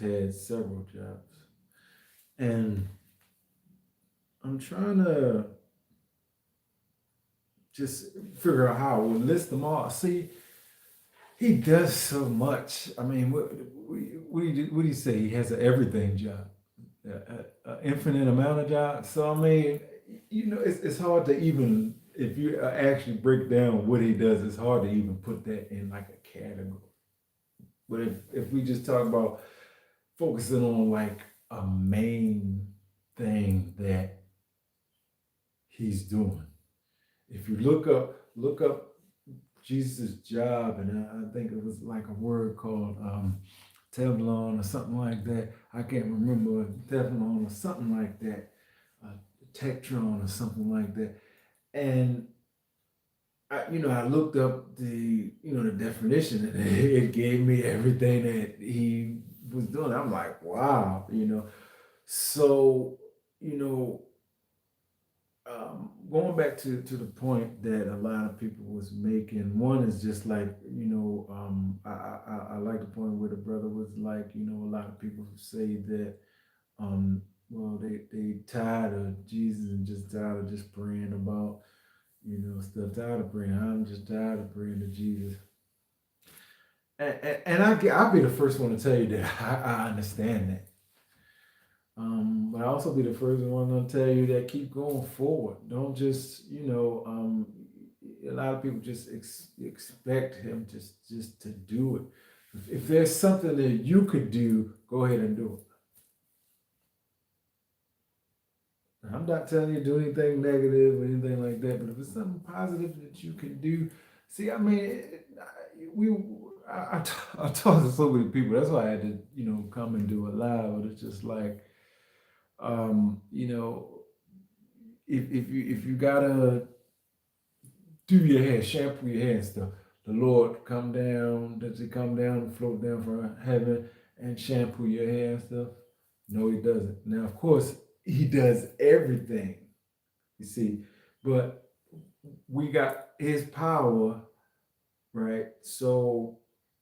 had several jobs, and I'm trying to just figure out how I would list them all. See, he does so much. I mean, what do you say? He has an everything job, an infinite amount of jobs. So I mean, it's hard to even if you actually break down what he does. It's hard to even put that in like a category. But if we just talk about focusing on like a main thing that he's doing, if you look up Jesus' job, and I think it was like a word called Teflon or something like that. I can't remember Teflon or something like that, uh, Tectron or something like that. And I looked up the definition, and it gave me everything that he was doing. I'm like, wow. So, you know, going back to the point that a lot of people was making, one is just like I like the point where the brother was like, a lot of people say that well they tired of Jesus and just tired of just praying about stuff, tired of praying. I'm just tired of praying to Jesus, and I'll be the first one to tell you that I understand that. But I also be the first one to tell you that keep going forward. Don't just, a lot of people just expect him just to do it. If there's something that you could do, go ahead and do it. I'm not telling you to do anything negative or anything like that, but if it's something positive that you can do, see, I mean, we, I talk to so many people. That's why I had to, come and do it live. It's just like, you know, if you gotta do your hair, shampoo your hair and stuff, the Lord come down, does he come down and float down from heaven and shampoo your hair and stuff? No, he doesn't. Now, of course, he does everything, you see, but we got his power, right? So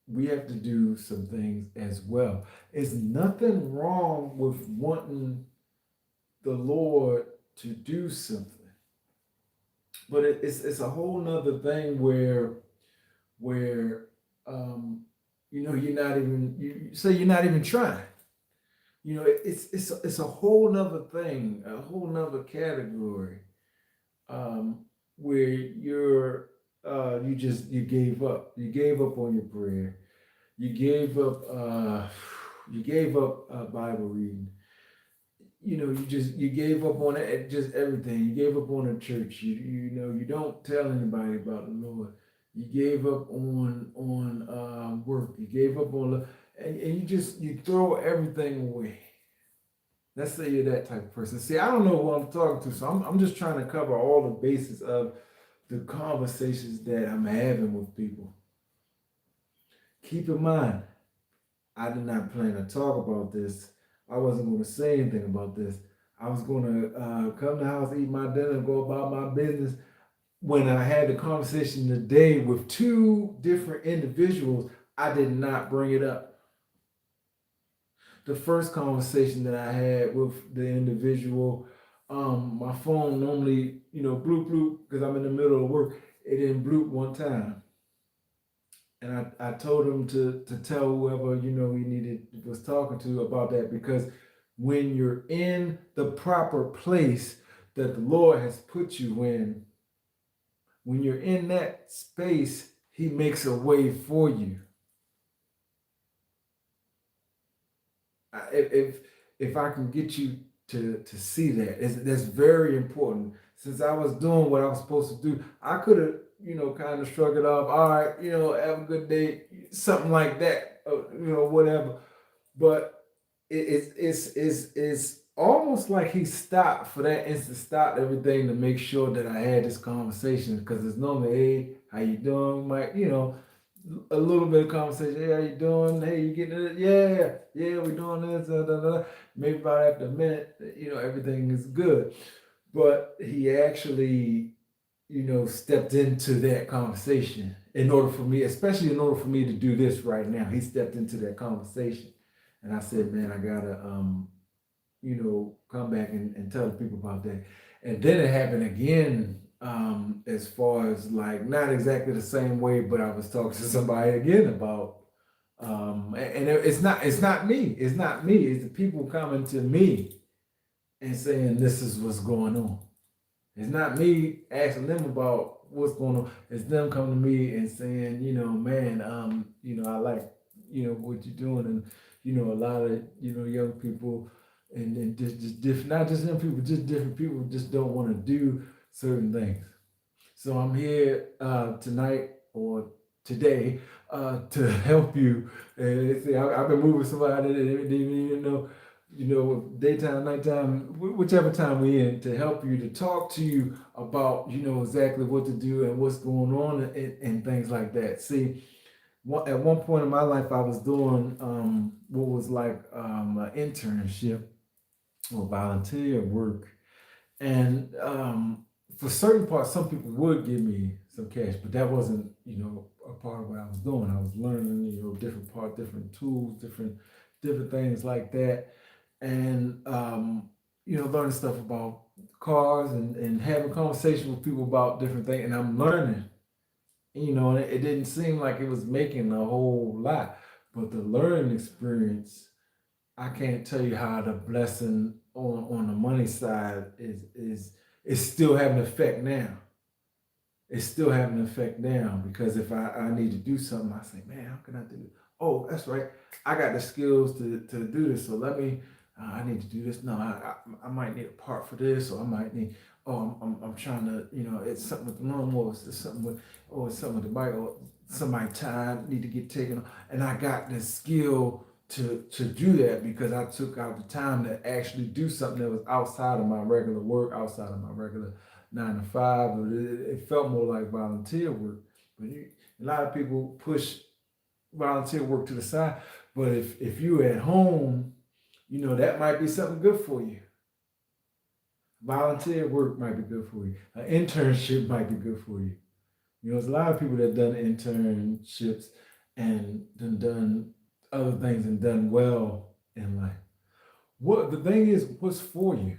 we have to do some things as well. There's nothing wrong with wanting the Lord to do something. But it's a whole nother thing where you're not even you say you're not even trying. It's a whole nother thing, a whole nother category, where you gave up. You gave up on your prayer. You gave up Bible reading. You gave up on it, just everything. You gave up on the church. You don't tell anybody about the Lord. You gave up on work. You gave up on and you throw everything away. Let's say you're that type of person. See, I don't know who I'm talking to, so I'm just trying to cover all the bases of the conversations that I'm having with people. Keep in mind, I did not plan to talk about this. I wasn't going to say anything about this. I was going to come to the house, eat my dinner, and go about my business. When I had the conversation today with two different individuals, I did not bring it up. The first conversation that I had with the individual, my phone normally, bloop bloop, because I'm in the middle of work. It didn't bloop one time. And I told him to tell whoever he needed was talking to about that, because when you're in the proper place that the Lord has put you in, when you're in that space, he makes a way for you. If I can get you to see that, that's very important. Since I was doing what I was supposed to do, I could have kind of shrugged it off. All right, have a good day, something like that, whatever. But it's almost like he stopped for that instant, stopped everything to make sure that I had this conversation, because it's normally, hey, how you doing, Mike? A little bit of conversation. Hey, how you doing? Hey, you getting it? Yeah, we doing this. Maybe about after a minute, everything is good. But he actually, stepped into that conversation in order for me, especially in order for me to do this right now. He stepped into that conversation. And I said, man, I gotta come back and tell the people about that. And then it happened again, as far as like not exactly the same way, but I was talking to somebody again about it's not me. It's not me. It's the people coming to me and saying this is what's going on. It's not me asking them about what's going on. It's them coming to me and saying, man, I like, what you're doing, and a lot of young people, and just different, not just young people, just different people just don't want to do certain things. So I'm here tonight or today to help you. And see, I've been moving somebody that didn't even know, daytime, nighttime, whichever time we in, to help you, to talk to you about, exactly what to do and what's going on, and things like that. See, at one point in my life, I was doing what was like an internship or volunteer work, and for certain parts, some people would give me some cash, but that wasn't, a part of what I was doing. I was learning, different parts, different tools, different things like that, and learning stuff about cars, and having conversations with people about different things, and I'm learning, and it didn't seem like it was making a whole lot, but the learning experience, I can't tell you how the blessing on the money side is still having an effect now. It's still having an effect now, because if I need to do something, I say, man, how can I do it? Oh, that's right. I got the skills to do this. So let me, I need to do this. No, I might need a part for this, or I might need, oh, I'm trying to, it's something with the lawnmower, it's something with, or it's something with the bike, or somebody time need to get taken off. And I got the skill to do that because I took out the time to actually do something that was outside of my regular work, outside of my regular 9 to 5. But it felt more like volunteer work. But a lot of people push volunteer work to the side. But if you're at home, that might be something good for you. Volunteer work might be good for you. An internship might be good for you. There's a lot of people that done internships and done other things and done well in life. What the thing is, what's for you?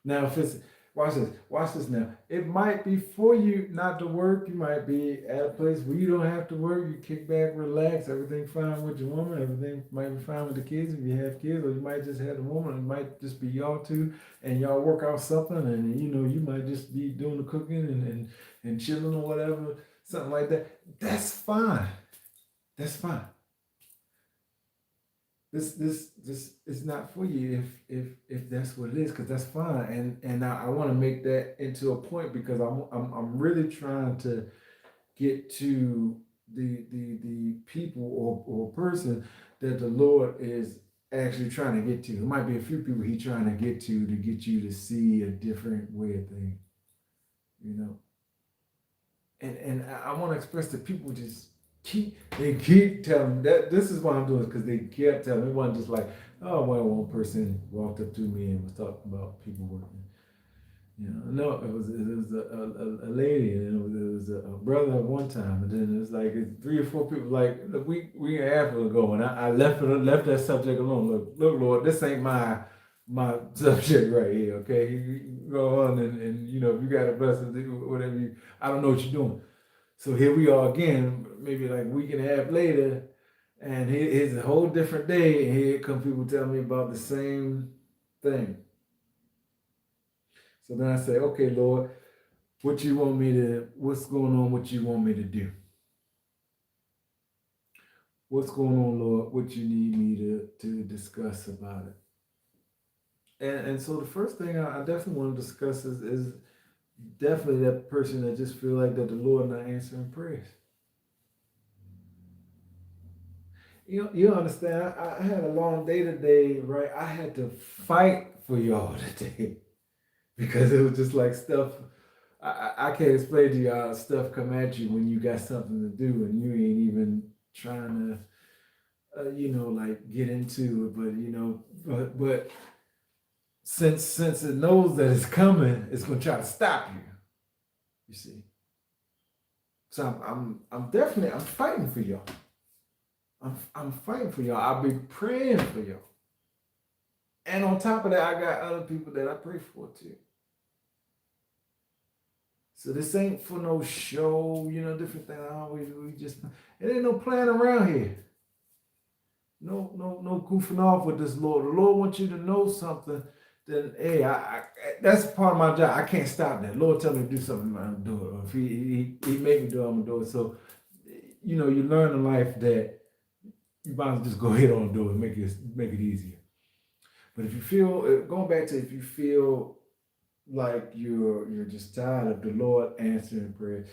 Now, if it's watch this now. It might be for you not to work. You might be at a place where you don't have to work. You kick back, relax, everything fine with your woman, everything might be fine with the kids if you have kids, or you might just have the woman, it might just be y'all two, and y'all work out something, and you might just be doing the cooking and chilling or whatever, something like that. That's fine. That's fine. This is not for you if that's what it is, because that's fine. And I want to make that into a point, because I'm really trying to get to the people or person that the Lord is actually trying to get to. There might be a few people He's trying to get you to see a different way of things, you know. And I want to express that people just keep telling me that this is why I'm doing it, because they kept telling me. It wasn't just like, oh, well, one person walked up to me and was talking about people working. No, it was a lady, and it was a brother at one time, and then it was like 3 or 4 people. Like, look, we and a half ago, and I left that subject alone. Look, Lord, this ain't my subject right here. Okay, you go on, and if you got a blessing, whatever I don't know what you're doing. So here we are again, maybe like a week and a half later, and here's a whole different day, and here come people telling me about the same thing. So then I say, okay, Lord, what's going on, what you want me to do? What's going on, Lord? What you need me to discuss about it? And so the first thing I definitely want to discuss is definitely that person that just feel like that the Lord not answering prayers. You understand? I had a long day today, right? I had to fight for y'all today because it was just like stuff. I can't explain to y'all, stuff come at you when you got something to do and you ain't even trying to, like get into it. But since it knows that it's coming, it's gonna try to stop you. You see. So I'm definitely fighting for y'all. I'm fighting for y'all. I'll be praying for y'all. And on top of that, I got other people that I pray for too. So this ain't for no show, different thing. We just it ain't no playing around here. No goofing off with this Lord. The Lord wants you to know something. Then hey, that's part of my job. I can't stop that. Lord tell me to do something, I'm do it. Or if he make me do it, I'm gonna do it. So you learn in life that you might as well just go ahead on and do it, make it easier. But if you feel going back to if you feel like you're just tired of the Lord answering prayer,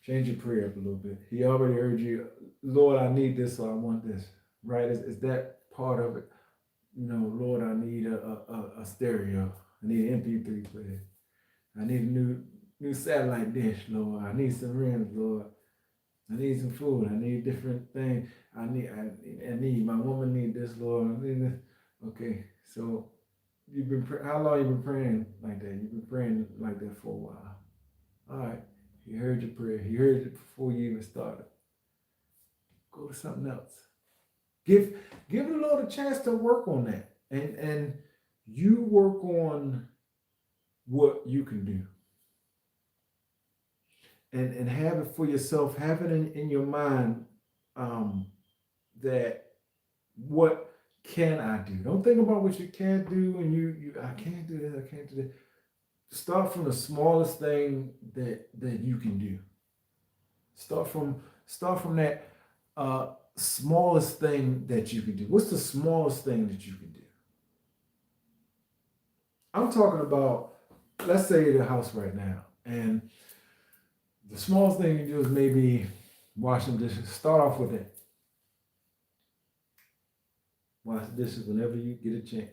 change your prayer up a little bit. He already heard you, Lord, I need this or I want this. Right? Is that part of it? Lord, I need a stereo. I need an MP3 player. I need a new satellite dish, Lord. I need some rims, Lord. I need some food. I need different things. I need my woman need this, Lord. I need this. Okay, so how long you been praying like that? You've been praying like that for a while. All right, he heard your prayer. He heard it before you even started. Go to something else. Give the Lord a chance to work on that, and you work on what you can do, and have it for yourself. Have it in your mind, that what can I do? Don't think about what you can't do, and you I can't do this. I can't do that. Start from the smallest thing that you can do. Start from that smallest thing that you can do. What's the smallest thing that you can do? I'm talking about, let's say you're at the house right now, and the smallest thing you do is maybe wash some dishes. Start off with that. Wash the dishes whenever you get a chance.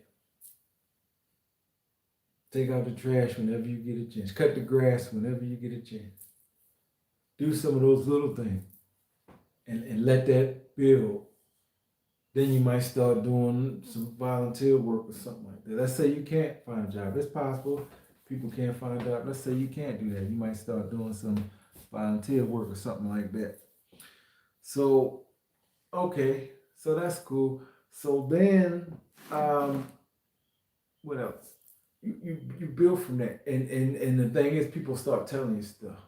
Take out the trash whenever you get a chance. Cut the grass whenever you get a chance. Do some of those little things, and let that build. Then you might start doing some volunteer work or something like that. Let's say you can't find a job. It's possible people can't find a job. Let's say you can't do that. You might start doing some volunteer work or something like that. So, okay, so that's cool. So then, what else? You build from that, and the thing is, people start telling you stuff.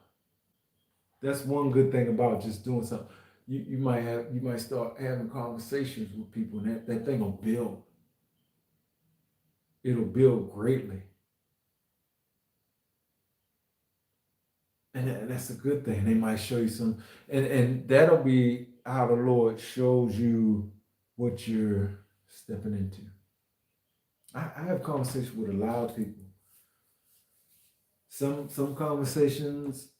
That's one good thing about just doing something. You might start having conversations with people, and that thing will build. It'll build greatly, and that's a good thing. They might show you some, and that'll be how the Lord shows you what you're stepping into. I have conversations with a lot of people. Some conversations,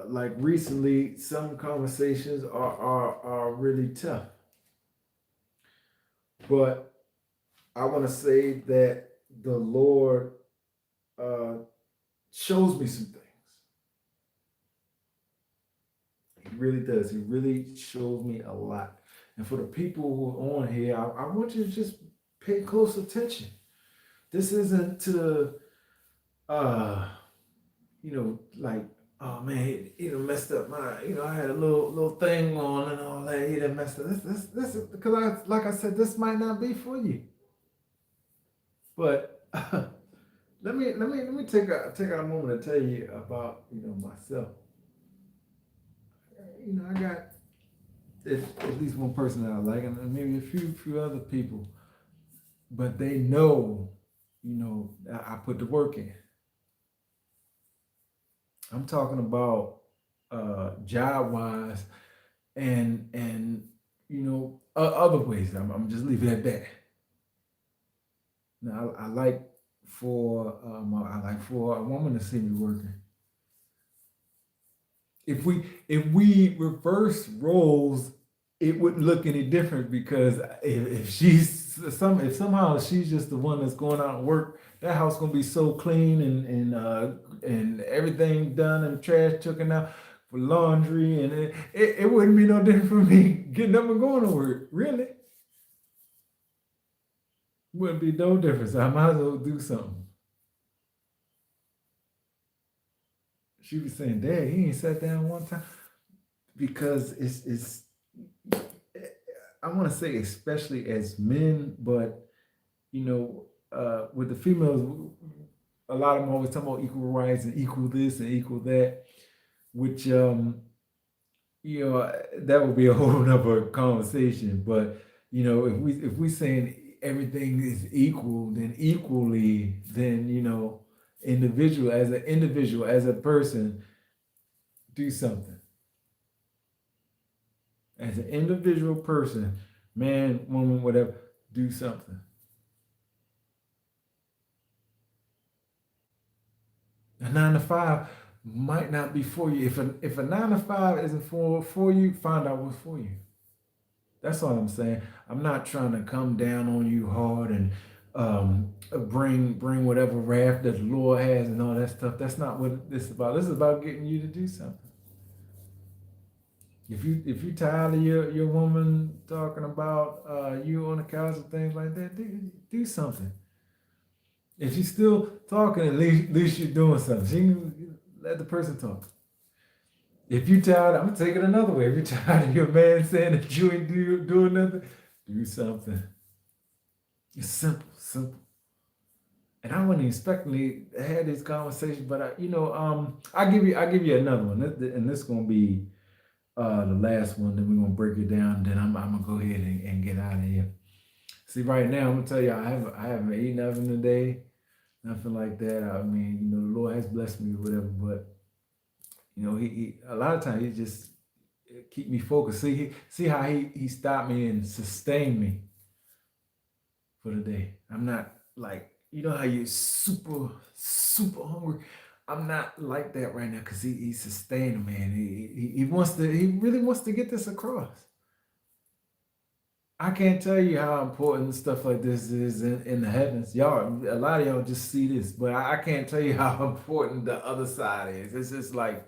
like recently, some conversations are really tough. But I want to say that the Lord uh, shows me some things. He really does. He really shows me a lot. And for the people who are on here, I want you to just pay close attention. This isn't to, uh, like, oh man, he done messed up my, I had a little thing on and all that. He done messed up. This is because like I said, this might not be for you. But let me take a moment to tell you about myself. I got at least one person that I like, and maybe a few other people, but they know, I put the work in. I'm talking about job wise and other ways. I'm just leaving it at that. Now I like for a woman to see me working. If we reverse roles, it wouldn't look any different because if somehow she's just the one that's going out and work, that house gonna be so clean and everything done and trash taken out for laundry, and it wouldn't be no different for me getting up and going to work. Really, wouldn't be no difference. I might as well do something. She was saying, "Dad, he ain't sat down one time because it's I want to say especially as men, but you know, with the females, a lot of them always talking about equal rights and equal this and equal that, which you know, that would be a whole nother conversation. But you know, if we saying everything is equal, then equally, then you know, individual as a person, do something. As an individual person, man, woman, whatever, do something. A 9 to 5 might not be for you. If a 9 to 5 isn't for you, find out what's for you. That's all I'm saying. I'm not trying to come down on you hard and bring whatever wrath that the Lord has and all that stuff. That's not what this is about. This is about getting you to do something. If you tired of your woman talking about you on the couch and things like that, do something. If she's still talking, at least you're doing something. She can let the person talk. If you tired, I'm gonna take it another way. If you're tired of your man saying that you ain't doing nothing, do something. It's simple, simple. And I wasn't expecting to have this conversation, but I give you another one, and this is gonna be the last one. Then we're gonna break it down. Then I'm gonna go ahead and get out of here. See, right now I'm gonna tell you, I haven't eaten nothing today, nothing like that. I mean, you know, the Lord has blessed me with whatever, but you know, he a lot of times he just keep me focused. See how he stopped me and sustained me for the day. I'm not like, you know how you're super hungry. I'm not like that right now because he's sustaining me, and he really wants to get this across. I can't tell you how important stuff like this is in the heavens. Y'all, a lot of y'all just see this, but I can't tell you how important the other side is. It's just like,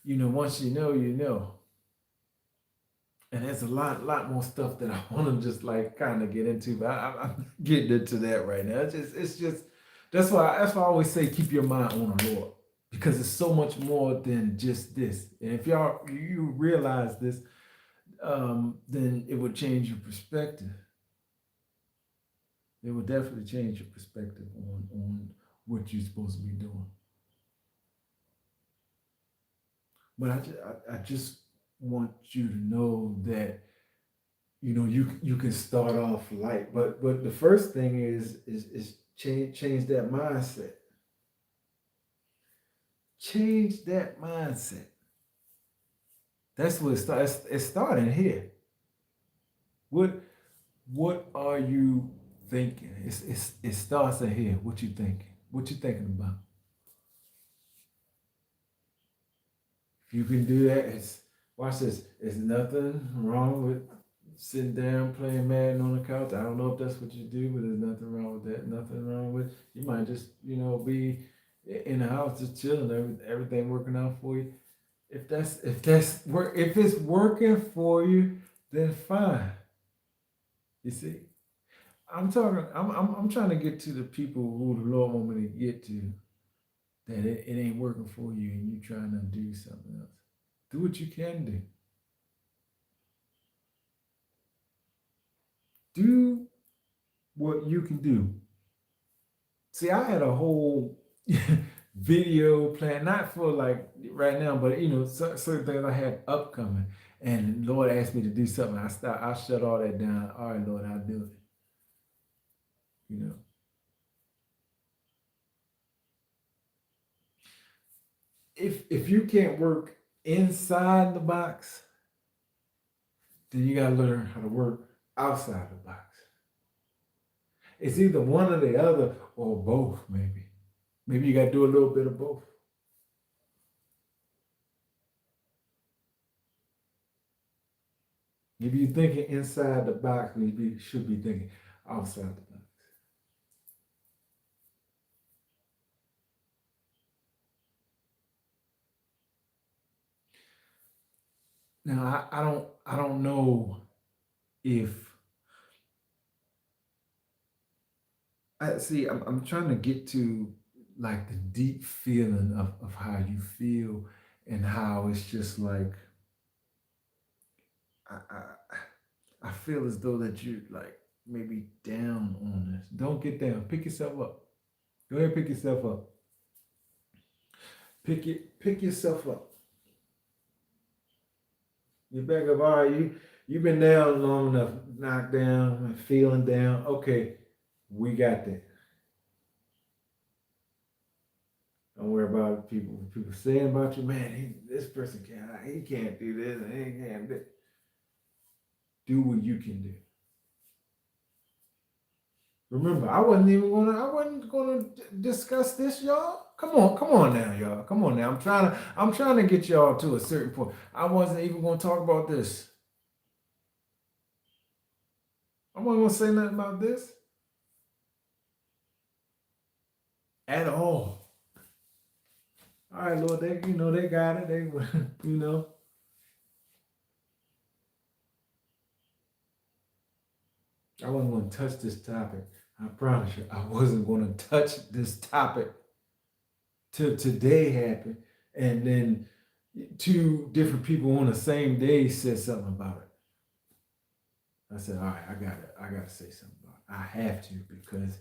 you know, once you know, you know. And there's a lot more stuff that I want to just like kind of get into, but I'm getting into that right now. It's just that's why I always say keep your mind on the Lord, because it's so much more than just this. And if you realize this, then it would change your perspective. It would definitely change your perspective on what you're supposed to be doing. But I just want you to know that you know you can start off light, but the first thing is change that mindset. Change that mindset. That's what it starts. It's starting here. What what are you thinking? It starts in here. What you thinking? What you thinking about? If you can do that, it's watch this. There's nothing wrong with sitting down playing Madden on the couch. I don't know if that's what you do, but there's nothing wrong with that. Nothing wrong with you might just be in the house just chilling, everything working out for you. If it's working for you, then fine. You see, I'm talking. I'm trying to get to the people who the Lord want me to get to. That it ain't working for you, and you trying to do something else. Do what you can do. Do what you can do. See, I had a whole video plan, not for like right now, but you know, certain things I had upcoming. And Lord asked me to do something. I shut all that down. All right, Lord, I'll do it. You know, if you can't work inside the box, then you gotta learn how to work outside the box. It's either one or the other or both, maybe. Maybe you gotta do a little bit of both. If you're thinking inside the box, you should be thinking outside the box. Now I don't know if I see I'm trying to get to like the deep feeling of how you feel and how it's just like I, I I feel as though that you like maybe down on this. Don't get down. Pick yourself up. Go ahead, pick yourself up. Pick yourself up. You're back up. All right, you've been down long enough, knocked down and feeling down. Okay, we got that. Don't worry about people saying about you, man. This person he can't do this, and he can't do. Do what you can do. Remember, I wasn't gonna discuss this, y'all. Come on now, y'all. Come on now. I'm trying to get y'all to a certain point. I wasn't even gonna talk about this. I wasn't gonna say nothing about this at all. All right, Lord, they got it. They you know. I wasn't gonna touch this topic. I promise you, I wasn't gonna touch this topic till today happened, and then two different people on the same day said something about it. I said, all right, I gotta say something about it. I have to because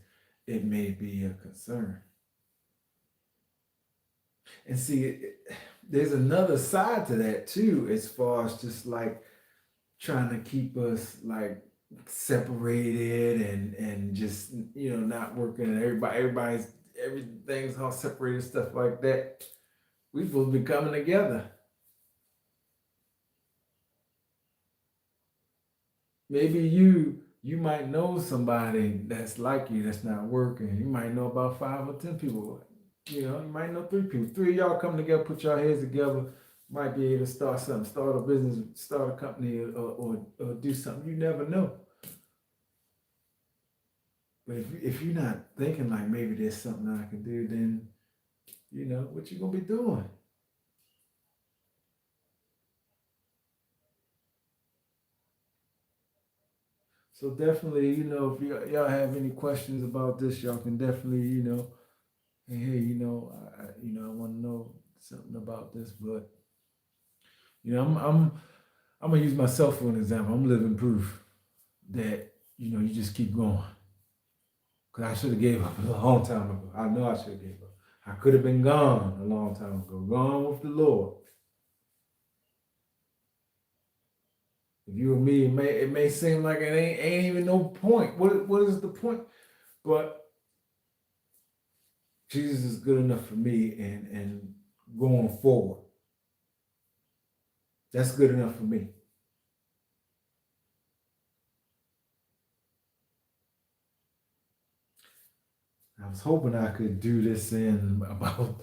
it may be a concern. And see, there's another side to that too, as far as just like trying to keep us like separated and just not working and everything's all separated, stuff like that. We supposed to be coming together. Maybe you might know somebody that's like you that's not working. You might know about 5 or 10 people. You might know 3 people. 3 of y'all come together, put your heads together, might be able to start something, start a business, start a company, or do something. You never know. But if you're not thinking like maybe there's something I can do, then what you gonna be doing? So definitely, if y'all have any questions about this, y'all can definitely, hey, I want to know something about this, but I'm gonna use myself for an example. I'm living proof that you just keep going. Cause I should have gave up a long time ago. I know I should have gave up. I could have been gone a long time ago, gone with the Lord. If you or me, it may seem like it ain't even no point. What is the point? But Jesus is good enough for me, and going forward, that's good enough for me. I was hoping I could do this in about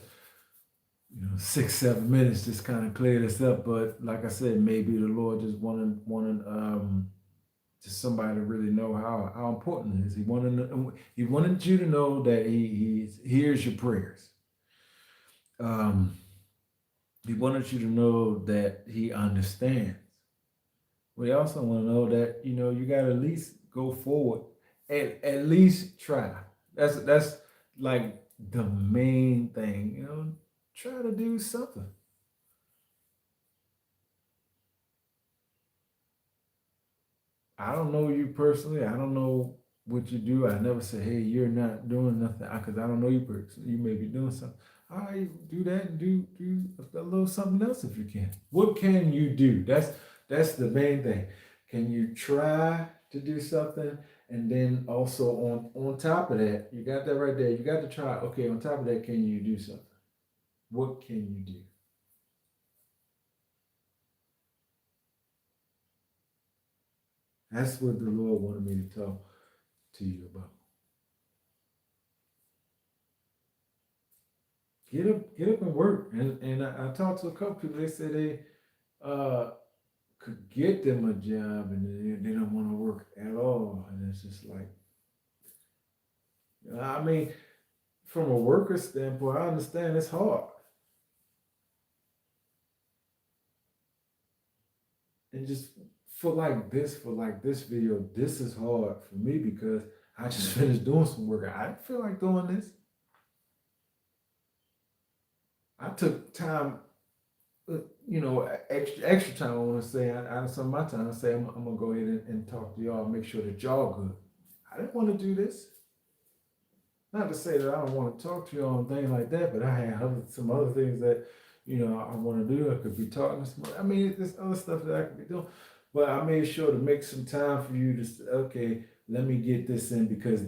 6-7 minutes, just kind of clear this up. But like I said, maybe the Lord just wanted just somebody to really know how important it is. He wanted you to know that he hears your prayers. He wanted you to know that he understands. We also want to know that you got to at least go forward, at least try. That's like the main thing. Try to do something. I don't know you personally. I don't know what you do. I never say, hey, you're not doing nothing, because I don't know you personally. You may be doing something. All right, do that and do a little something else if you can. What can you do? That's the main thing. Can you try to do something? And then also on top of that, you got that right there. You got to try. Okay, on top of that, can you do something? What can you do? That's what the Lord wanted me to talk to you about. Get up and work. And I talked to a couple people. They said they could get them a job and they don't want to work at all. And it's just like, I mean, from a worker standpoint, I understand it's hard. And just for this video, this is hard for me because I just finished doing some work. I didn't feel like doing this. I took time you know, extra time. I want to say, out of some of my time, I say I'm gonna go ahead and talk to y'all, make sure that y'all good. I didn't want to do this. Not to say that I don't want to talk to y'all and things like that, but I had some other things that, you know, I want to do. I could be talking. I mean, there's other stuff that I could be doing, but I made sure to make some time for you to say, okay, let me get this in because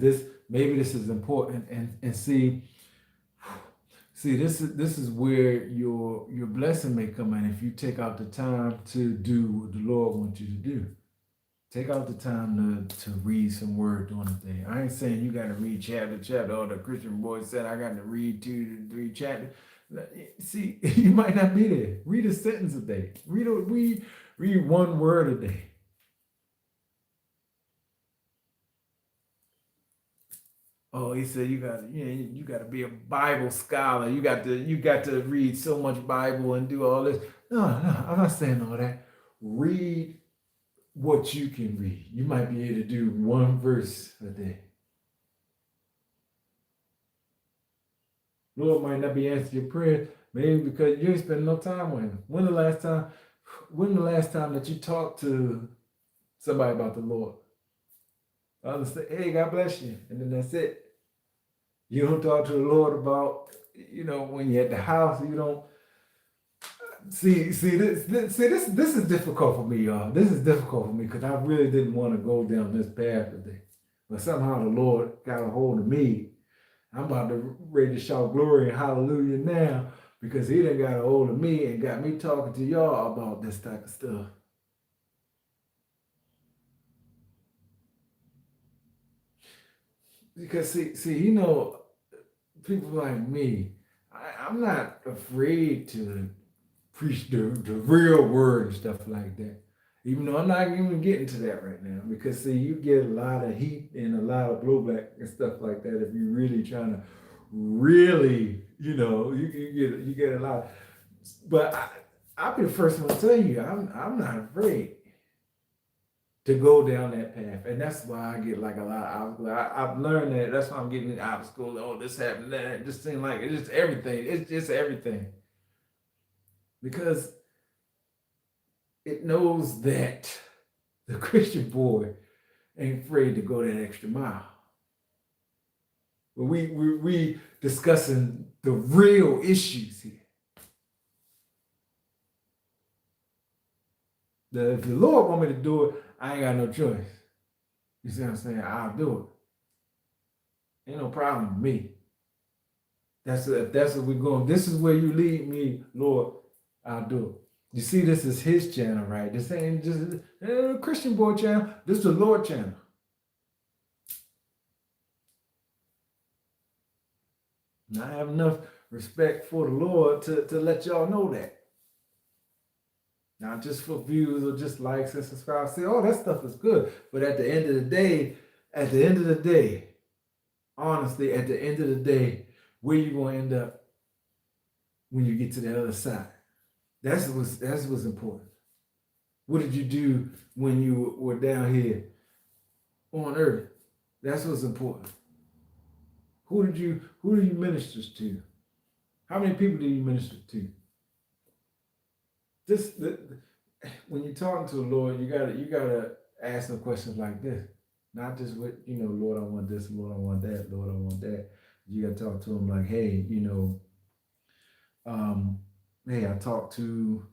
maybe this is important and see, this is where your blessing may come in if you take out the time to do what the Lord wants you to do. Take out the time to read some word during the day. I ain't saying you got to read chapter. Or the Christian boy said I got to read 2 to 3 chapters. See, you might not be there. Read a sentence a day. Read one word a day. Oh, he said you got to be a Bible scholar. You got to read so much Bible and do all this. No, I'm not saying all that. Read what you can read. You might be able to do one verse a day. Lord might not be answering your prayer, maybe because you ain't spending no time with him. When the last time that you talked to somebody about the Lord? Others say, hey, God bless you. And then that's it. You don't talk to the Lord about, when you're at the house, you don't this is difficult for me, y'all. This is difficult for me because I really didn't want to go down this path today. But somehow the Lord got a hold of me. I'm about to ready to shout glory and hallelujah now because he done got a hold of me and got me talking to y'all about this type of stuff. Because people like me, I'm not afraid to preach the real word and stuff like that. Even though I'm not even getting to that right now, because you get a lot of heat and a lot of blowback and stuff like that if you're really trying to you get a lot. But I'll be the first one to tell you, I'm not afraid to go down that path, and that's why I get like a lot of obstacles. I've learned that. That's why I'm getting obstacles. Oh, this happened, that. It just seems like it's just everything. It's just everything because it knows that the Christian boy ain't afraid to go that extra mile. But we discussing the real issues here. That if the Lord want me to do it, I ain't got no choice. You see what I'm saying? I'll do it. Ain't no problem with me. That's what we're going. This is where you lead me, Lord. I'll do it. You see, this is his channel, right? This ain't just a Christian boy channel. This is the Lord channel. And I have enough respect for the Lord to let y'all know that. Not just for views or just likes and subscribe. Say, oh, that stuff is good. But at the end of the day, honestly, at the end of the day, where you gonna end up when you get to the other side? That's what's important. What did you do when you were down here on earth? That's what's important. Who did you minister to? How many people did you minister to? When you're talking to the Lord, you gotta ask some questions like this. Not just with, Lord, I want this, Lord, I want that, Lord, I want that. You gotta talk to him like, hey, hey, I talked to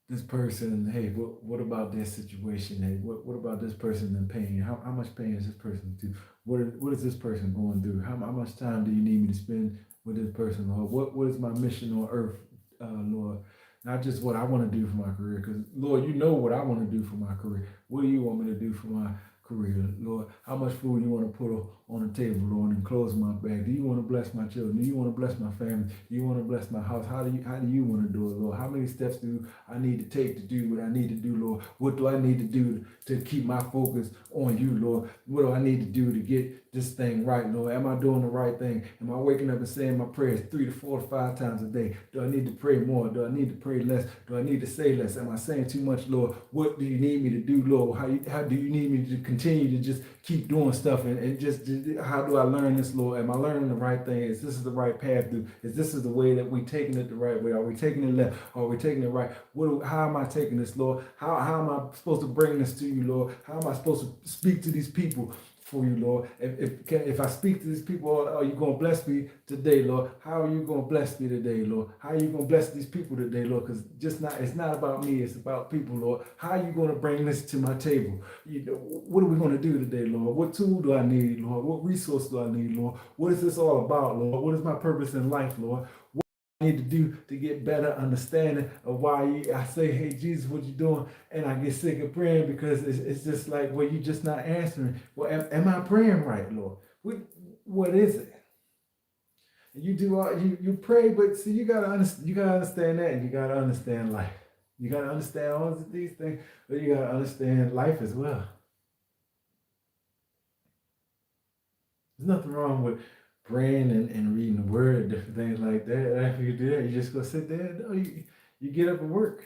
this person. Hey, what about this situation? Hey, what about this person in pain? How much pain is this person to? What is this person going through? How much time do you need me to spend with this person? Lord, what is my mission on earth, Lord? Not just what I want to do for my career, because Lord, you know what I want to do for my career. What do you want me to do for my career, Lord? How much food you want to put on the table, Lord, and close my bag? Do you want to bless my children? Do you want to bless my family? Do you want to bless my house? How do you want to do it, Lord? How many steps do I need to take to do what I need to do, Lord? What do I need to do to keep my focus on you, Lord? What do I need to do to get this thing right, Lord? Am I doing the right thing? Am I waking up and saying my prayers 3 to 4 to 5 times a day? Do I need to pray more? Do I need to pray less? Do I need to say less? Am I saying too much, Lord? What do you need me to do, Lord? How do you need me to continue to just keep doing stuff and just how do I learn this, Lord? Am I learning the right thing? Is this the right path? Is this the way that we taking it the right way? Are we taking it left? Are we taking it right? How am I taking this, Lord? How am I supposed to bring this to you, Lord? How am I supposed to speak to these people for you, Lord? If I speak to these people, are you going to bless me today, Lord? How are you going to bless me today, Lord? How are you going to bless these people today, Lord? Because it's not about me, it's about people, Lord. How are you going to bring this to my table? What are we going to do today, Lord? What tool do I need, Lord? What resource do I need, Lord? What is this all about, Lord? What is my purpose in life, Lord? Need to do to get better understanding of why I say, hey, Jesus, what you doing? And I get sick of praying because it's just like, well, you just not answering. Well, am I praying right, Lord? What is it? You do all you pray, but see, you gotta understand that, and you gotta understand life. You gotta understand all of these things, but you gotta understand life as well. There's nothing wrong with praying and reading the word and different things like that. After you do that, you just go sit there. No, you get up and work.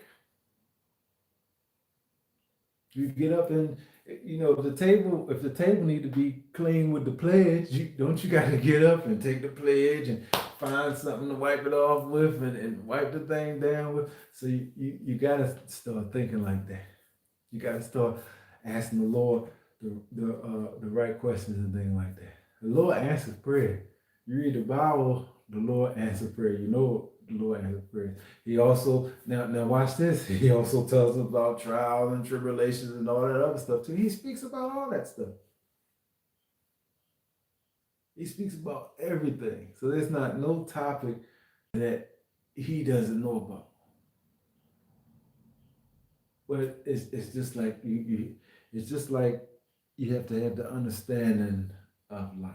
You get up and if the table need to be clean with the pledge, you got to get up and take the pledge and find something to wipe it off with and wipe the thing down with. So you got to start thinking like that. You got to start asking the Lord the right questions and things like that. The Lord answers prayer. You read the Bible, the Lord answers prayer. You know the Lord answers prayer. He also now watch this. He also tells us about trials and tribulations and all that other stuff too. He speaks about all that stuff. He speaks about everything. So there's not no topic that he doesn't know about. But it's just like it's just like you have to have the understanding of life.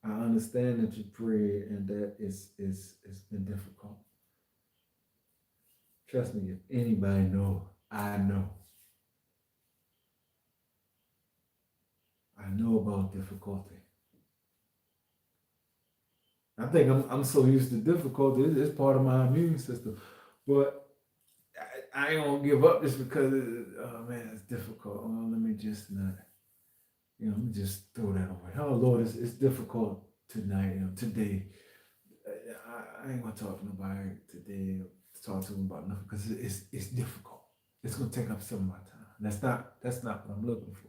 I understand that you pray and that it's been difficult. Trust me, if anybody know, I know. I know about difficulty. I think I'm so used to difficulty. It's part of my immune system. But I ain't gonna give up just because oh man, it's difficult. Oh, let me just not, let me just throw that away. Oh Lord, it's difficult tonight, today. I ain't gonna talk to nobody today. Talk to them about nothing because it's difficult. It's gonna take up some of my time. That's not what I'm looking for.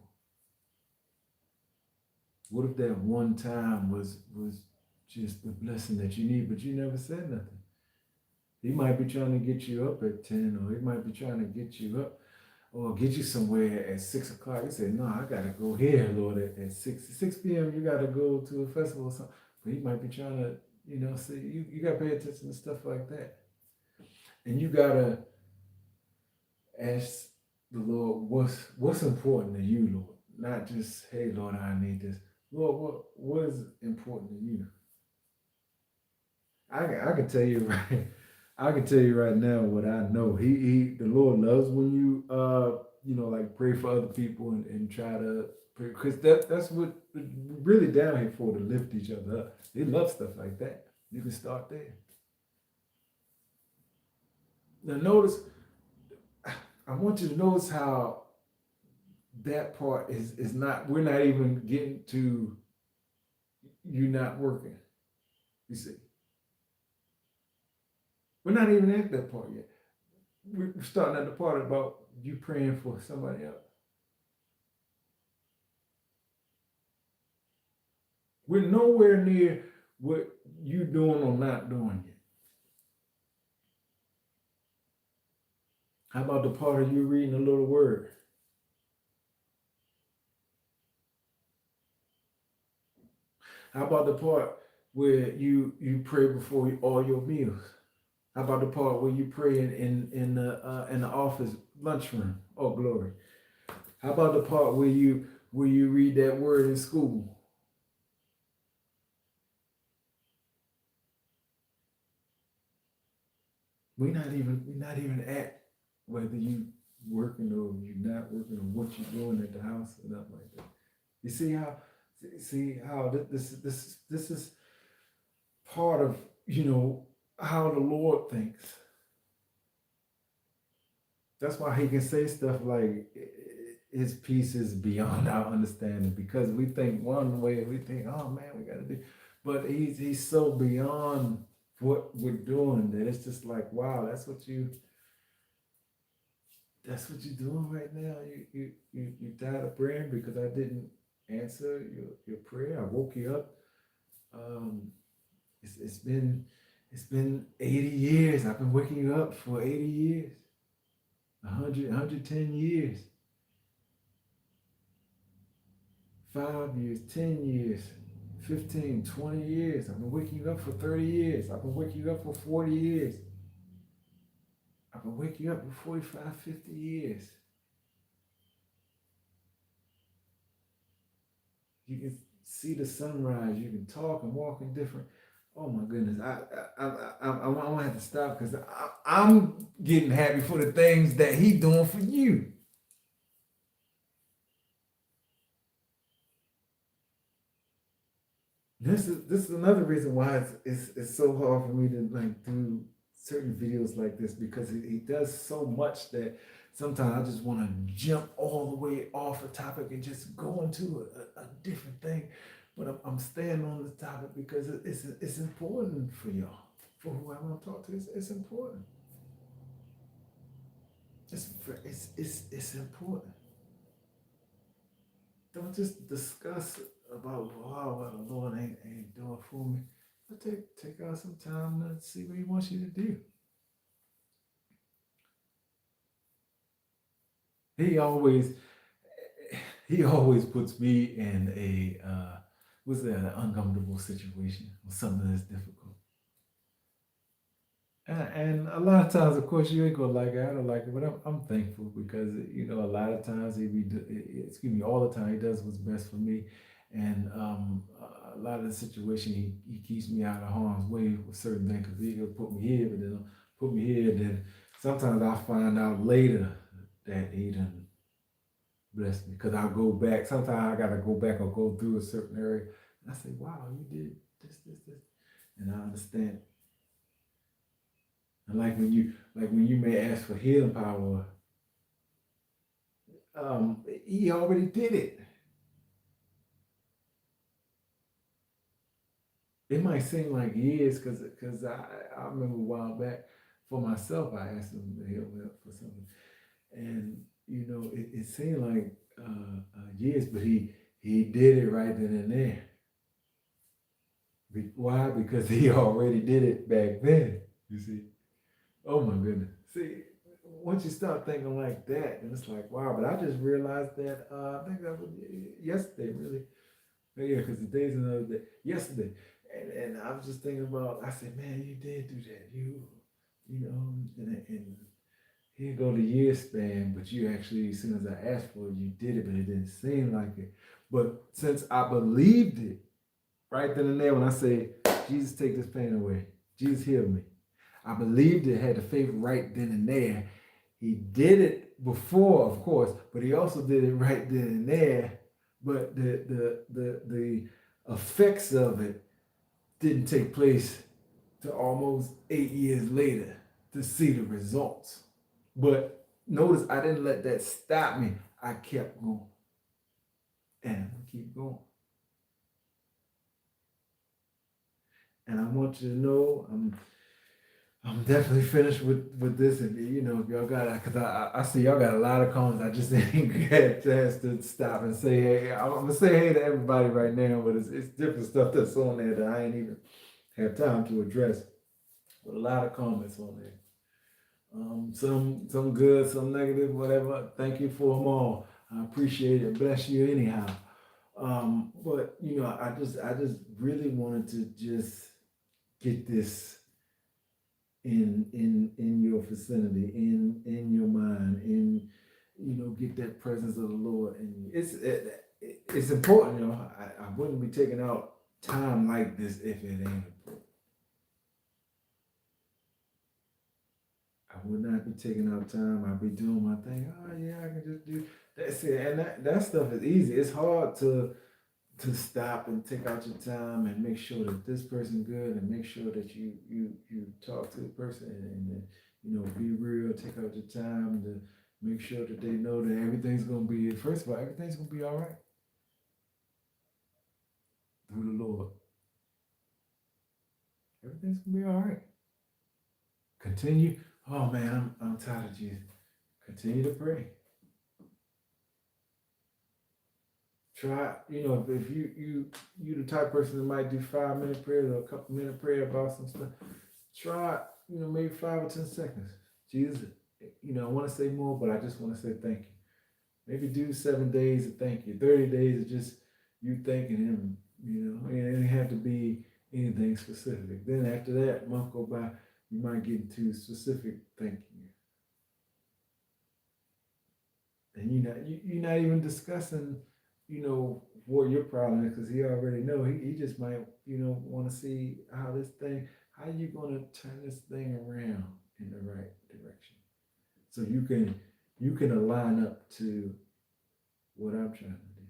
What if that one time was just the blessing that you need, but you never said nothing? He might be trying to get you up at 10, or he might be trying to get you up or get you somewhere at 6 o'clock. You say, no, I gotta go here, Lord, at 6 p.m. You gotta go to a festival or something. But he might be trying to, say you gotta pay attention to stuff like that. And you gotta ask the Lord what's important to you, Lord. Not just, hey Lord, I need this. Lord, what is important to you? I can tell you right. I can tell you right now what I know. The Lord loves when you like pray for other people and try to pray, because that's what we're really down here for, to lift each other up. They love stuff like that. You can start there. Now notice, I want you to notice how that part is not, we're not even getting to you not working. You see. We're not even at that part yet. We're starting at the part about you praying for somebody else. We're nowhere near what you doing or not doing yet. How about the part of you reading a little word? How about the part where you pray before all your meals? How about the part where you pray in the office lunchroom? Oh glory! How about the part where you read that word in school? We're not even at whether you working or you're not working or what you're doing at the house or nothing like that. You see how this is part of how the Lord thinks. That's why he can say stuff like, his peace is beyond our understanding because we think one way, we think, oh man, we got to do, but he's so beyond what we're doing that it's just like, wow, that's what you're doing right now. You died of praying because I didn't answer your prayer. I woke you up. Um, it's been 80 years. I've been waking you up for 80 years, 110 years, 5 years, 10 years, 15, 20 years. I've been waking you up for 30 years. I've been waking you up for 40 years. I've been waking you up for 45, 50 years. You can see the sunrise. You can talk and walk in different. Oh my goodness! I'm gonna have to stop because I'm getting happy for the things that he doing for you. This is another reason why it's so hard for me to like do certain videos like this because he does so much that sometimes I just want to jump all the way off a topic and just go into a different thing. But I'm staying on the topic because it's important for y'all, for who I want to talk to. It's important. It's important. Don't just discuss about what the Lord ain't doing for me. But take out some time to see what He wants you to do. He always He always puts me in a what's that, an uncomfortable situation or something that's difficult. And a lot of times, of course, you ain't gonna like it. I don't like it, but I'm thankful because a lot of times excuse me, all the time he does what's best for me, and a lot of the situation he keeps me out of harm's way with certain things because he'll put me here, but then he'll put me here, and then sometimes I find out later that he done blessed me because I'll go back. Sometimes I gotta go back or go through a certain area, and I say, "Wow, you did this," and I understand. And like when you may ask for healing power, he already did it. It might seem like years because I remember a while back for myself I asked him to help me up for something, and it seemed like years, but he did it right then and there. Why? Because he already did it back then. You see. Oh my goodness. See, once you start thinking like that, and it's like, wow, but I just realized that I think that was yesterday, really. Yeah, because the day's another day. Yesterday. And I was just thinking about, I said, man, you did do that. And here go the year span, but you actually, as soon as I asked for it, you did it, but it didn't seem like it. But since I believed it, right then and there, when I say, Jesus, take this pain away, Jesus, heal me. I believed it, had the faith right then and there. He did it before, of course, but he also did it right then and there. But the effects of it didn't take place to almost 8 years later to see the results. But notice I didn't let that stop me. I kept going. And I'm gonna keep going. And I want you to know I'm definitely finished with this, and if y'all got, because I see y'all got a lot of comments. I just didn't get a chance to stop and say hey. I'm gonna say hey to everybody right now, but it's different stuff that's on there that I ain't even have time to address. But a lot of comments on there. Some good, some negative, whatever. Thank you for them all. I appreciate it. Bless you anyhow. But I just really wanted to just get this in your vicinity, in your mind, get that presence of the Lord. And it's important. I wouldn't be taking out time like this if it ain't important. I would not be taking out time. I'd be doing my thing. Oh yeah, I can just do that's it. And that stuff is easy. It's hard to stop and take out your time and make sure that this person good and make sure that you talk to the person and be real, take out your time to Make sure that they know that everything's gonna be, first of all, everything's gonna be all right through the Lord. Everything's gonna be all right. Continue. Oh man, I'm tired of Jesus. Continue to pray. Try, if you the type of person that might do 5 minute prayers or a couple minute prayer about some stuff, try, maybe 5 or 10 seconds. Jesus, I want to say more, but I just want to say thank you. Maybe do 7 days of thank you. 30 days of just you thanking him, and it didn't have to be anything specific. Then after that, a month go by, you might get into specific thank you. And you're not even discussing, what your problem is, because he already know. He just might, want to see how how you gonna turn this thing around in the right direction. So you can align up to what I'm trying to do.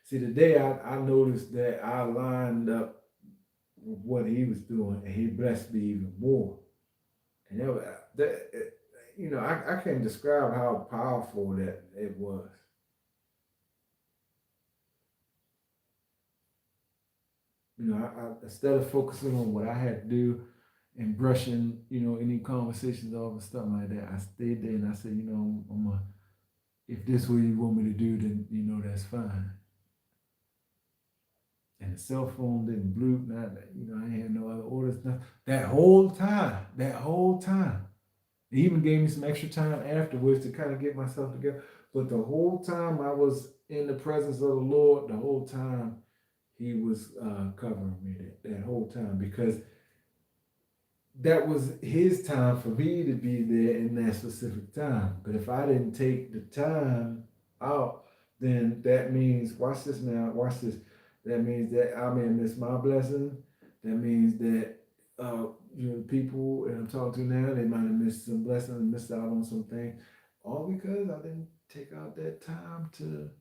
See, today I noticed that I lined up with what he was doing, and he blessed me even more. And I can't describe how powerful that it was. I instead of focusing on what I had to do and brushing, any conversations off and stuff like that, I stayed there and I said, if this is what you want me to do, then that's fine. And the cell phone didn't bloop, not that, I ain't had no other orders. Nothing. That whole time, it even gave me some extra time afterwards to kind of get myself together. But the whole time I was in the presence of the Lord, the whole time he was covering me that whole time, because that was his time for me to be there in that specific time. But if I didn't take the time out, then that means, watch this now, watch this. That means that I may miss my blessing. That means that the people that I'm talking to now, they might have missed some blessings and missed out on some things, all because I didn't take out that time to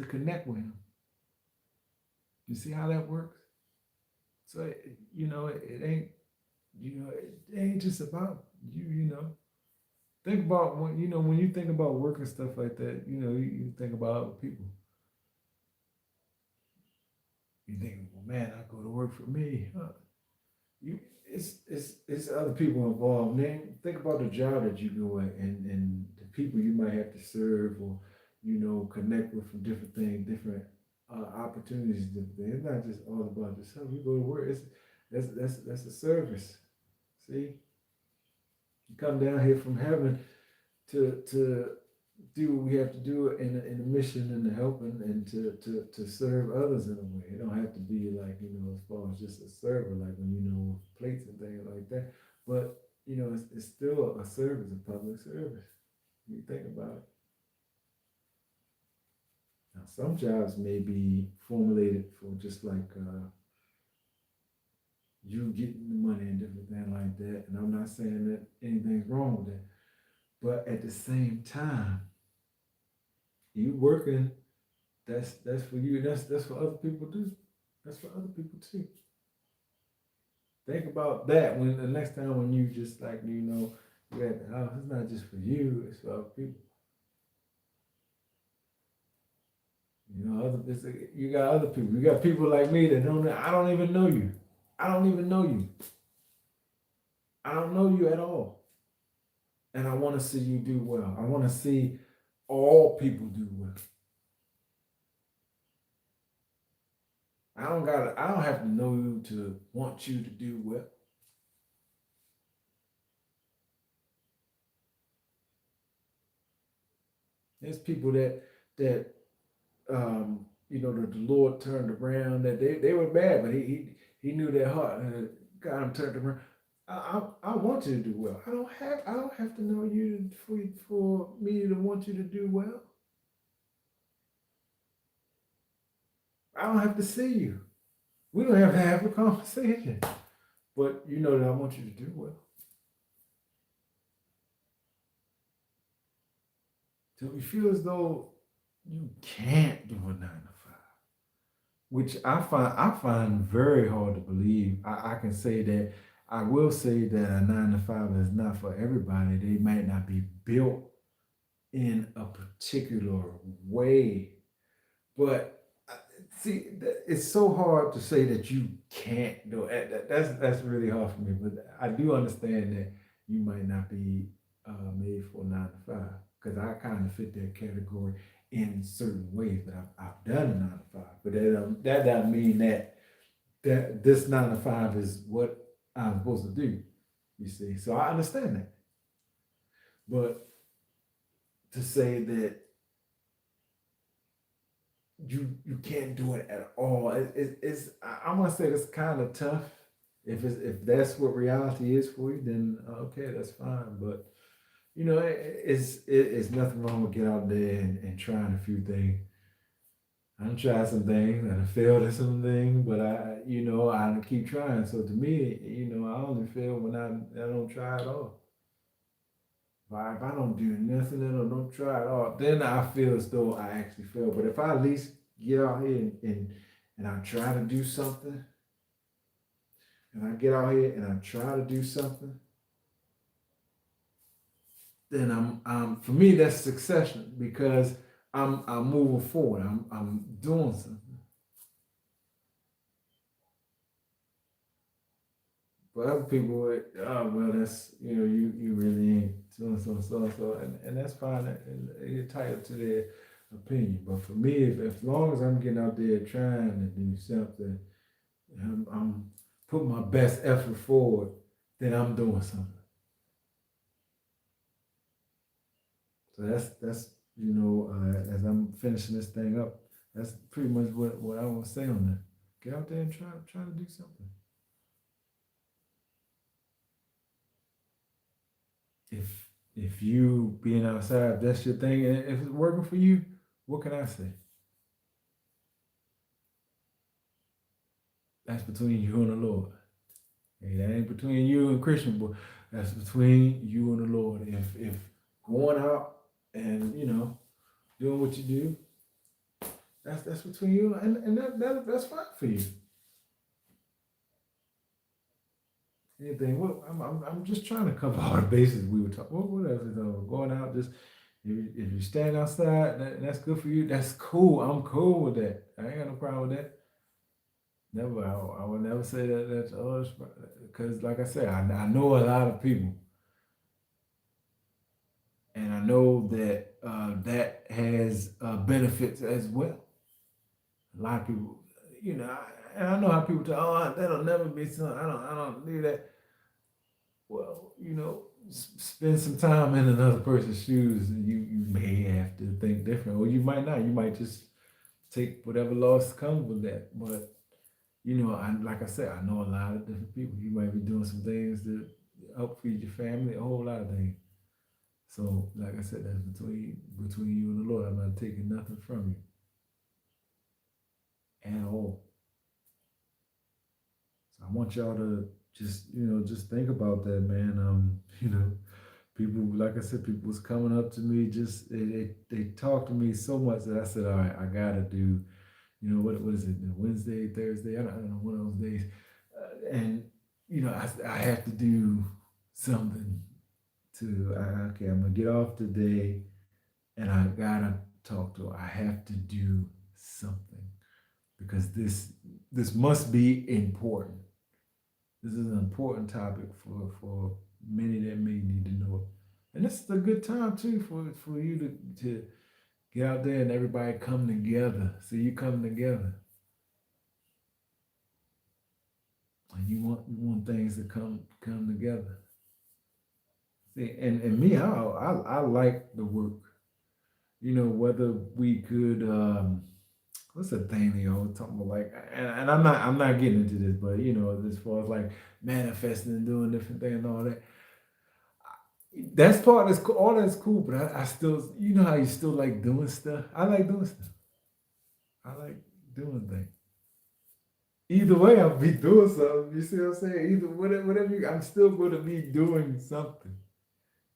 connect with him. You see how that works? So it ain't it ain't just about you. Think about when you think about work and stuff like that. You think about other people. You think, well, man, I go to work for me. Huh? It's other people involved. Man, think about the job that you go at, and the people you might have to serve, or connect with from different things, different opportunities. It's not just all about yourself. You go to work. That's a service. See, you come down here from heaven to do what we have to do in the mission and the helping, and to serve others in a way. It don't have to be like, as far as just a server, like when plates and things like that. But it's still a service, a public service. You think about it. Now, some jobs may be formulated for just like you getting the money and different things like that. And I'm not saying that anything's wrong with that. But at the same time, you working, that's for you. That's for other people too. That's for other people too. Think about that when the next time when you just like you're at the house. It's not just for you. It's for other people. You got other people. You got people like me that I don't even know you. I don't even know you. I don't know you at all. And I want to see you do well. I want to see all people do well. I don't have to know you to want you to do well. There's people that that the Lord turned around, that they were bad, but he knew their heart, and got them turned around. I want you to do well. I don't have to know you for me to want you to do well. I don't have to see you. We don't have to have a conversation. But you know that I want you to do well. So you feel as though you can't do a 9 to 5, which I find very hard to believe. I can say that. I will say that a 9 to 5 is not for everybody. They might not be built in a particular way. But see, it's so hard to say that you can't do it. That's really hard for me. But I do understand that you might not be made for 9 to 5 because I kind of fit that category in certain ways. But I've done a 9 to 5. But that doesn't mean that this 9 to 5 is what I'm supposed to do. You see, so I understand that. But to say that you can't do it at all. It's I'm gonna say it's kind of tough. If that's what reality is for you, then okay, that's fine. But it's nothing wrong with get out there and trying a few things. I've tried some things and I failed at some things, but I keep trying. So to me, I only fail when I don't try at all. If I don't do nothing or don't try at all, then I feel as though I actually fail. But if I at least get out here and I try to do something, and I get out here and I try to do something, then I'm for me that's succession because I'm moving forward. I'm doing something. For other people, oh well, that's you really ain't doing so, and that's fine. And you're entitled to their opinion. But for me, if as long as I'm getting out there trying to do something, I'm putting my best effort forward, then I'm doing something. So that's as I'm finishing this thing up, that's pretty much what I want to say on that. Get out there and try to do something. If you being outside, if that's your thing, and if it's working for you, what can I say? That's between you and the Lord. Hey, that ain't between you and Christian, but that's between you and the Lord. If going out and doing what you do, that's between you and that's fine for you. Anything. What I'm just trying to cover all the bases we were talking. What else is going out? Just if you stand outside, that's good for you. That's cool. I'm cool with that. I ain't got no problem with that. Never. I would never say that that's others because, like I said, I know a lot of people, and I know that that has benefits as well. A lot of people, and I know how people tell, oh, that'll never be something. I don't do that. Well, spend some time in another person's shoes, and you may have to think different, or you might not. You might just take whatever loss comes with that. But like I said, I know a lot of different people. You might be doing some things to help feed your family, a whole lot of things. So, like I said, that's between you and the Lord. I'm not taking nothing from you at all. So I want y'all to just think about that, man. People, like I said, people was coming up to me, just they talked to me so much that I said, all right, I gotta do, what is it, Wednesday, Thursday, I don't know, one of those days, and I have to do something okay, I'm gonna get off today, and I gotta talk to her. I have to do something because this must be important. This is an important topic for many that may need to know it. And this is a good time too for you to get out there and everybody come together. See you come together. And you want things to come together. See, and me, I like the work. Whether we could what's the thing they always talking about, like, and I'm not getting into this, but as far as like manifesting and doing different things and all that, that's part that's cool, all that's cool, but I still, how you still like doing stuff. I like doing stuff. I like doing things. Either way, I'll be doing something. You see what I'm saying? Either whatever I'm still going to be doing something.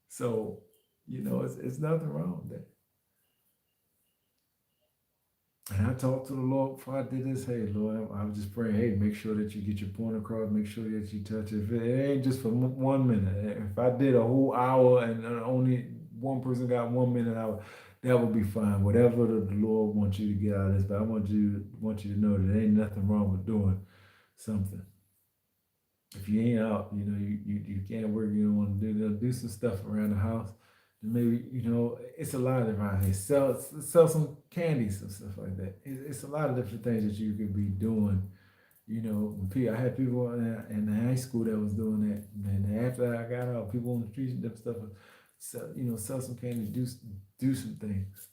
So it's nothing wrong with that. And I talked to the Lord before I did this. Hey, Lord, I was just praying. Hey, make sure that you get your point across. Make sure that you touch it. If it ain't just for 1 minute. If I did a whole hour and only one person got 1 minute, that would be fine. Whatever the Lord wants you to get out of this, but I want you to know that there ain't nothing wrong with doing something. If you ain't out, you can't work, you don't want to do some stuff around the house. Maybe, it's a lot around here. Sell some candies and stuff like that. It's a lot of different things that you could be doing. I had people in the high school that was doing that, and after I got out, people on the streets and stuff, sell some candy, do some things.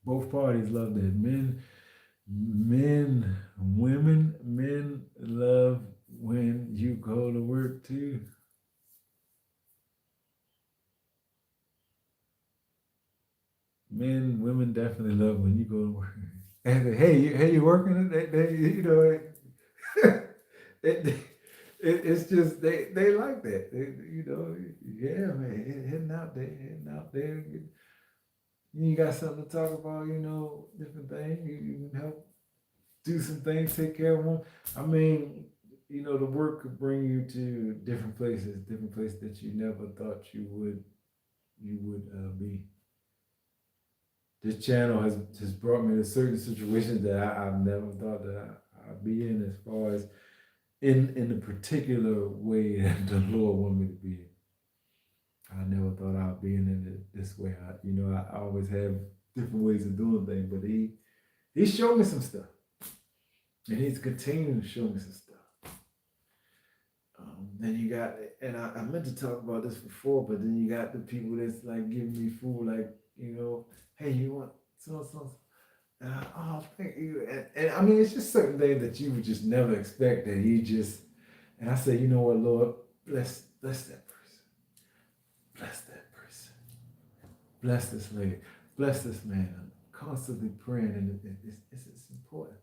Both parties love that. Men love when you go to work too. Women definitely love when you go to work. And hey, you working? It's just they like that. Yeah, man, heading out there. You got something to talk about, different things. You can help do some things, take care of them. I mean, the work could bring you to different places that you never thought you would be. This channel has brought me to certain situations that I've never thought that I'd be in, as far as in the particular way that the Lord wanted me to be in. I never thought I'd be in it this way. I always have different ways of doing things, but he showed me some stuff, and he's continuing to show me some stuff. Then you got, and I meant to talk about this before, but then you got the people that's like giving me food, like, hey, you want so. Oh, thank you. And I mean, it's just certain things that you would just never expect that he just. And I say, you know what, Lord, bless that person, bless that person, bless this lady, bless this man. I'm constantly praying, and it's important.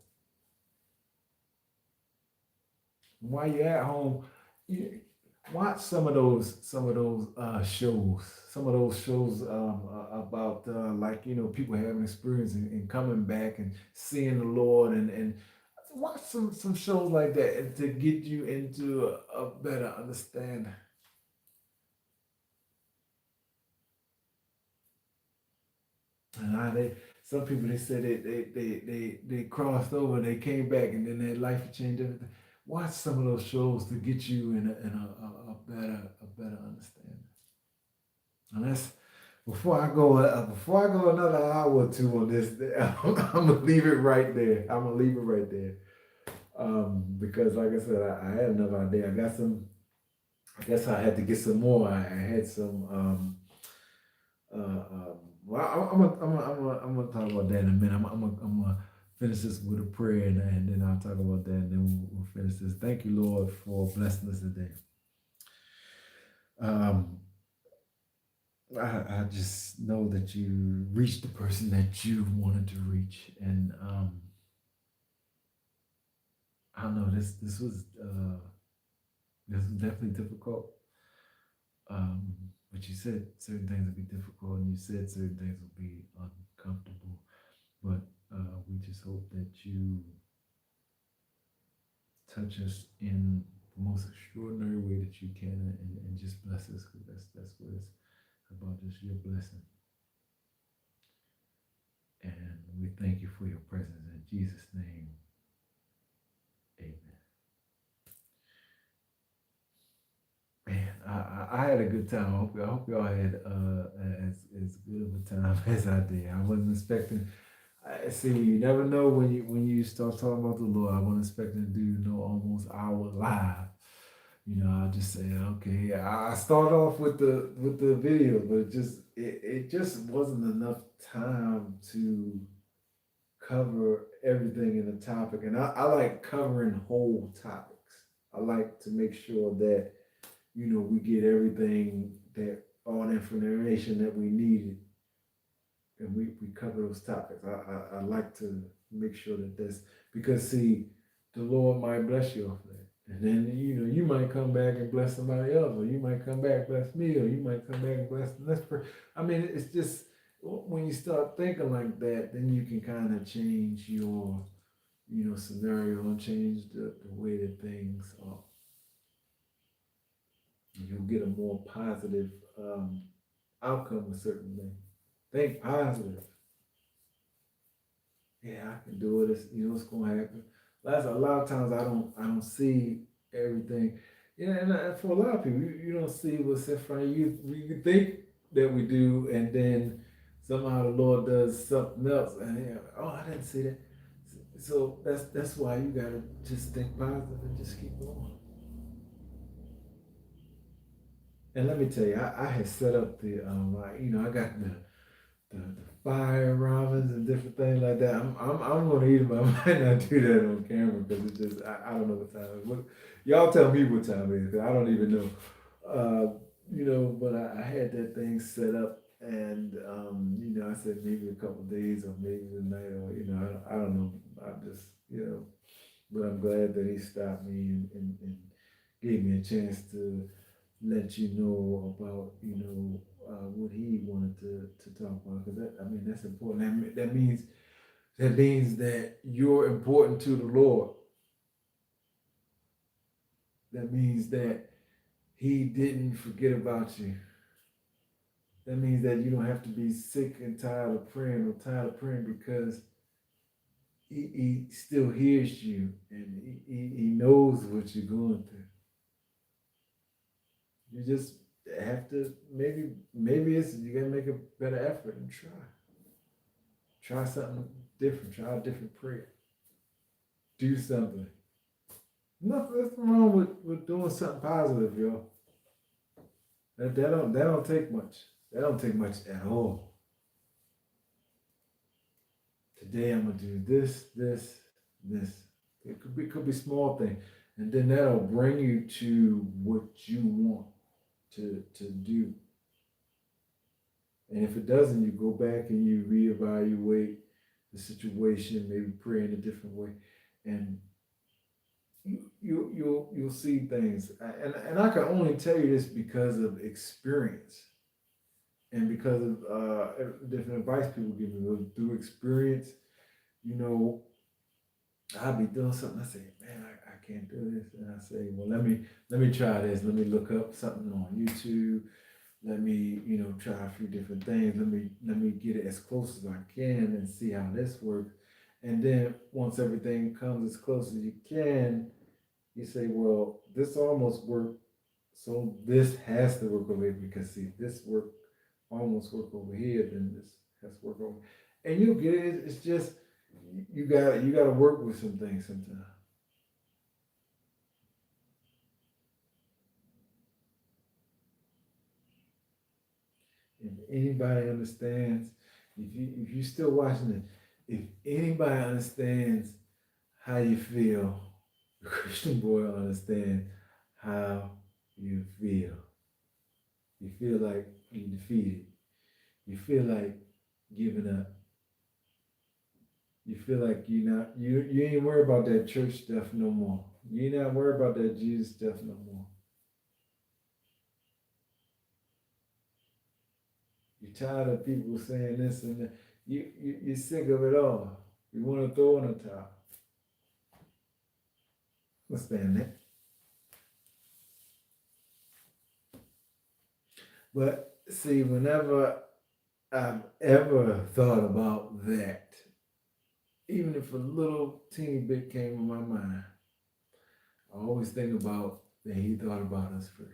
While you're at home, watch some of those shows. Some of those shows about like people having experience and coming back and seeing the Lord, and watch some shows like that, and to get you into a better understanding. And some people, they said they crossed over, they came back, and then their life changed everything. Watch some of those shows to get you in a better understanding. And that's before I go another hour or two on this. I'm gonna leave it right there. Because like I said, I had another idea. I got some. I guess I had to get some more. I had some. Well, I'm gonna talk about that in a minute. I'm gonna finish this with a prayer, and then I'll talk about that, and then we'll finish this. Thank you, Lord, for blessing us today. I just know that you reached the person that you wanted to reach, and I don't know, this was definitely difficult. But you said certain things would be difficult, and you said certain things would be uncomfortable. But we just hope that you touch us in the most extraordinary way that you can, and just bless us, because that's what it's about, just your blessing. And we thank you for your presence in Jesus' name. Amen. Man, I had a good time. I hope y'all had as good of a time as I did. I wasn't expecting. See, you never know when you start talking about the Lord. I wasn't expecting to do almost hour live. I just said, okay. I started off with the video, but it just wasn't enough time to cover everything in the topic. And I like covering whole topics. I like to make sure that we get everything, that all the information that we needed, and we cover those topics. I like to make sure that that's, because see, the Lord might bless you off that. And then you might come back and bless somebody else, or you might come back and bless me, or you might come back and bless the next person. I mean, it's just when you start thinking like that, then you can kind of change your scenario, and change the way that things are. You'll get a more positive outcome with certain things. Think positive. Yeah, I can do it. You know what's gonna happen. A lot of times I don't see everything. Yeah, and for a lot of people, you don't see what's in front of you. We think that we do, and then somehow the Lord does something else, and you're like, oh, I didn't see that. So that's why you gotta just think positive and just keep going. And let me tell you, I had set up I got the fire robins and different things like that. I'm gonna eat them. I might not do that on camera because it just I don't know what time it is. Y'all tell me what time it is 'cause I don't even know. But I had that thing set up and I said maybe a couple of days or maybe the night or I don't know. I just but I'm glad that he stopped me and gave me a chance to let you know about what he wanted to talk about because that's important. That means that you're important to the Lord. That means that He didn't forget about you. That means that you don't have to be sick and tired of praying or tired of praying because He still hears you and he knows what you're going through. You just have to maybe it's you gotta make a better effort and try. Try something different. Try a different prayer. Do something. Nothing wrong with doing something positive, yo. That don't take much. That don't take much at all. Today I'm gonna do this. It could be small thing, and then that'll bring you to what you want to do. And if it doesn't, you go back and you reevaluate the situation, maybe pray in a different way, and you'll see things. And I can only tell you this because of experience and because of different advice people give me through experience. You know, I'll be doing something. I say, man, I can't do this, and I say, well, let me try this. Let me look up something on YouTube. Let me try a few different things. Let me get it as close as I can and see how this works. And then once everything comes as close as you can, you say, well, this almost worked, so this has to work over here because see, this work almost work over here, then this has to work over. And you get it. It's just you got to work with some things sometimes. If anybody understands, if you still watching it, if anybody understands how you feel, the Christian boy will understand how you feel. You feel like you're defeated. You feel like giving up. You feel like you ain't worried about that church stuff no more. You ain't not worried about that Jesus stuff no more. You're tired of people saying this and that. You're sick of it all. You want to throw in the towel. Understand that. But see, whenever I've ever thought about that, even if a little teeny bit came in my mind, I always think about that he thought about us first.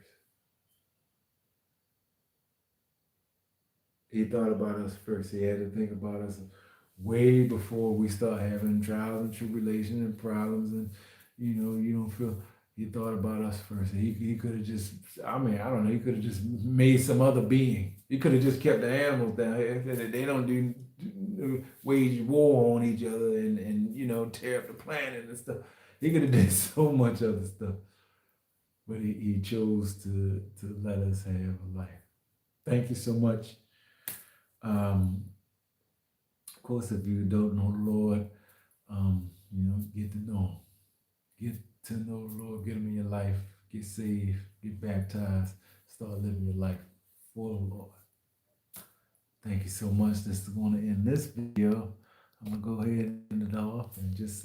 He thought about us first. He had to think about us way before we start having trials and tribulations and problems and you don't feel he thought about us first. He could have just I don't know, he could have just made some other being. He could have just kept the animals down here. They don't wage war on each other and tear up the planet and stuff. He could have done so much other stuff. But he chose to let us have a life. Thank you so much. Of course, if you don't know the Lord, get to know Him. Get to know the Lord, get Him in your life, get saved, get baptized, start living your life for the Lord. Thank you so much. This is going to end this video. I'm going to go ahead and end it off and just